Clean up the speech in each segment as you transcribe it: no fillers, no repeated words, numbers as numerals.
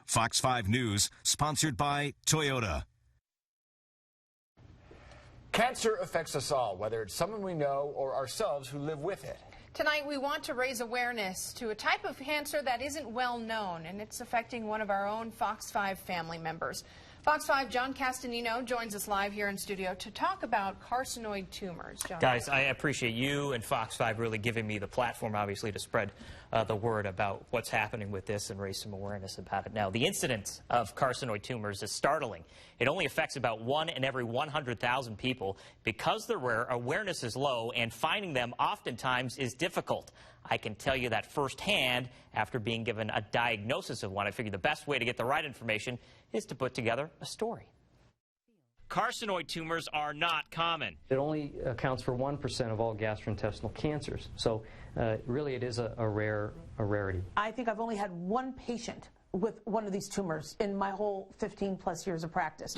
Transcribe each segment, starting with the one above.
Fox 5 News, sponsored by Toyota. Cancer affects us all, whether it's someone we know or ourselves who live with it. Tonight, we want to raise awareness to a type of cancer that isn't well known, and it's affecting one of our own Fox 5 family members. Fox 5 Jon Castagnino joins us live here in studio to talk about carcinoid tumors. John. Guys, I appreciate you and Fox 5 really giving me the platform, obviously, to spread the word about what's happening with this and raise some awareness about it. Now, the incidence of carcinoid tumors is startling. It only affects about 1 in every 100,000 people. Because they're rare, awareness is low, and finding them oftentimes is difficult. I can tell you that firsthand after being given a diagnosis of one. I figured the best way to get the right information is to put together a story. Carcinoid tumors are not common. It only accounts for 1% of all gastrointestinal cancers. So really it is a rarity. I think I've only had one patient with one of these tumors in my whole 15-plus years of practice.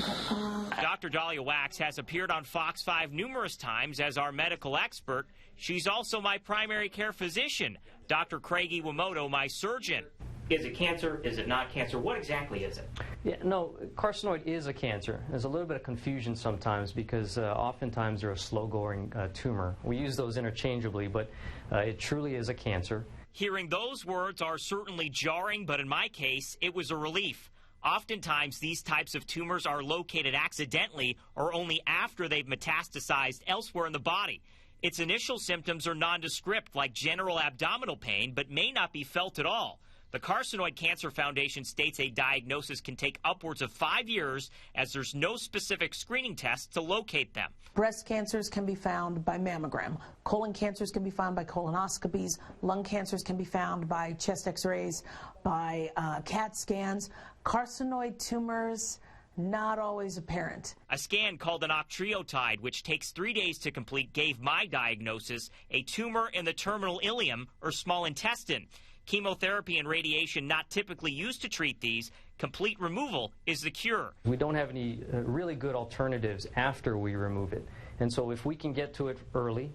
Dr. Dahlia Wax has appeared on Fox 5 numerous times as our medical expert. She's also my primary care physician. Dr. Craig Iwamoto, my surgeon. Is it cancer? Is it not cancer? What exactly is it? Yeah, no, carcinoid is a cancer. There's a little bit of confusion sometimes because oftentimes they're a slow-growing tumor. We use those interchangeably, but it truly is a cancer. Hearing those words are certainly jarring, but in my case, it was a relief. Oftentimes, these types of tumors are located accidentally or only after they've metastasized elsewhere in the body. Its initial symptoms are nondescript, like general abdominal pain, but may not be felt at all. The Carcinoid Cancer Foundation states a diagnosis can take upwards of 5 years as there's no specific screening test to locate them. Breast cancers can be found by mammogram. Colon cancers can be found by colonoscopies. Lung cancers can be found by chest x-rays, by CAT scans. Carcinoid tumors, not always apparent. A scan called an octreotide, which takes 3 days to complete, gave my diagnosis, a tumor in the terminal ileum, or small intestine. Chemotherapy and radiation not typically used to treat these. Complete removal is the cure. We don't have any really good alternatives after we remove it. And so if we can get to it early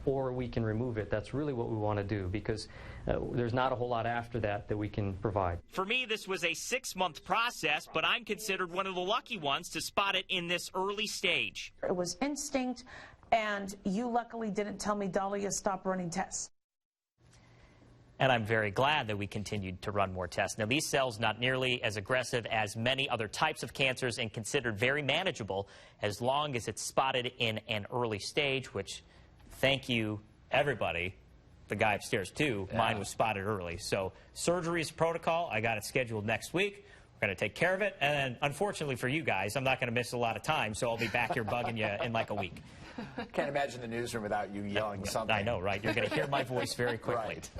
or we can remove it, that's really what we want to do, because there's not a whole lot after that we can provide. For me, this was a 6-month process, but I'm considered one of the lucky ones to spot it in this early stage. It was instinct, and you luckily didn't tell me, Dahlia, stop running tests. And I'm very glad that we continued to run more tests. Now, these cells not nearly as aggressive as many other types of cancers and considered very manageable as long as it's spotted in an early stage, which, thank you, everybody. The guy upstairs, too. Yeah. Mine was spotted early. So surgery is protocol. I got it scheduled next week. We're going to take care of it. And then, unfortunately for you guys, I'm not going to miss a lot of time, so I'll be back here bugging you in like a week. Can't imagine the newsroom without you yelling something. I know, right? You're going to hear my voice very quickly. Right.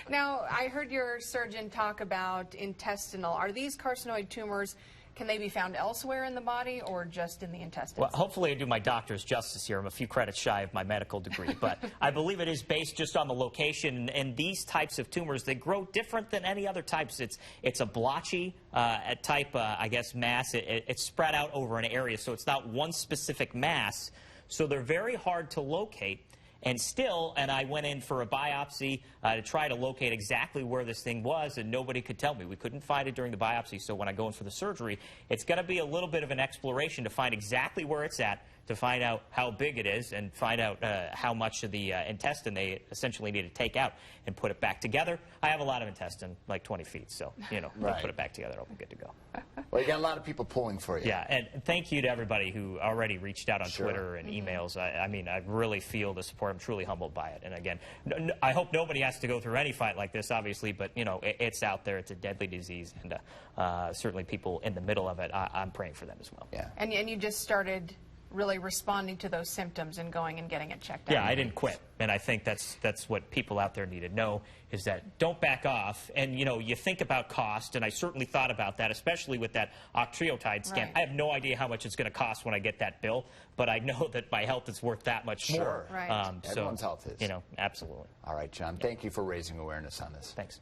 Now, I heard your surgeon talk about intestinal. Are these carcinoid tumors, can they be found elsewhere in the body or just in the intestines? Well, hopefully I do my doctor's justice here. I'm a few credits shy of my medical degree, but I believe it is based just on the location. And these types of tumors, they grow different than any other types. It's a blotchy type, I guess, mass. It's spread out over an area, so it's not one specific mass. So they're very hard to locate. And still, and I went in for a biopsy to try to locate exactly where this thing was, and nobody could tell me. We couldn't find it during the biopsy, so when I go in for the surgery, it's going to be a little bit of an exploration to find exactly where it's at, to find out how big it is, and find out how much of the intestine they essentially need to take out and put it back together. I have a lot of intestine, like 20 feet, so, you know, right. Put it back together, I'll be good to go. Well, you got a lot of people pulling for you. Yeah, and thank you to everybody who already reached out on Sure. Twitter and emails. I mean, I really feel the support. I'm truly humbled by it. And again, I hope nobody has to go through any fight like this, obviously, but, you know, it's out there. It's a deadly disease, and certainly people in the middle of it, I'm praying for them as well. Yeah. And you just started really responding to those symptoms and going and getting it checked out. Yeah, I didn't quit. And I think that's what people out there need to know, is that don't back off. And, you know, you think about cost, and I certainly thought about that, especially with that octreotide scan. Right. I have no idea how much it's going to cost when I get that bill, but I know that my health is worth that much more. Sure. Right. Everyone's health is. You know, absolutely. All right, John, thank you for raising awareness on this. Thanks.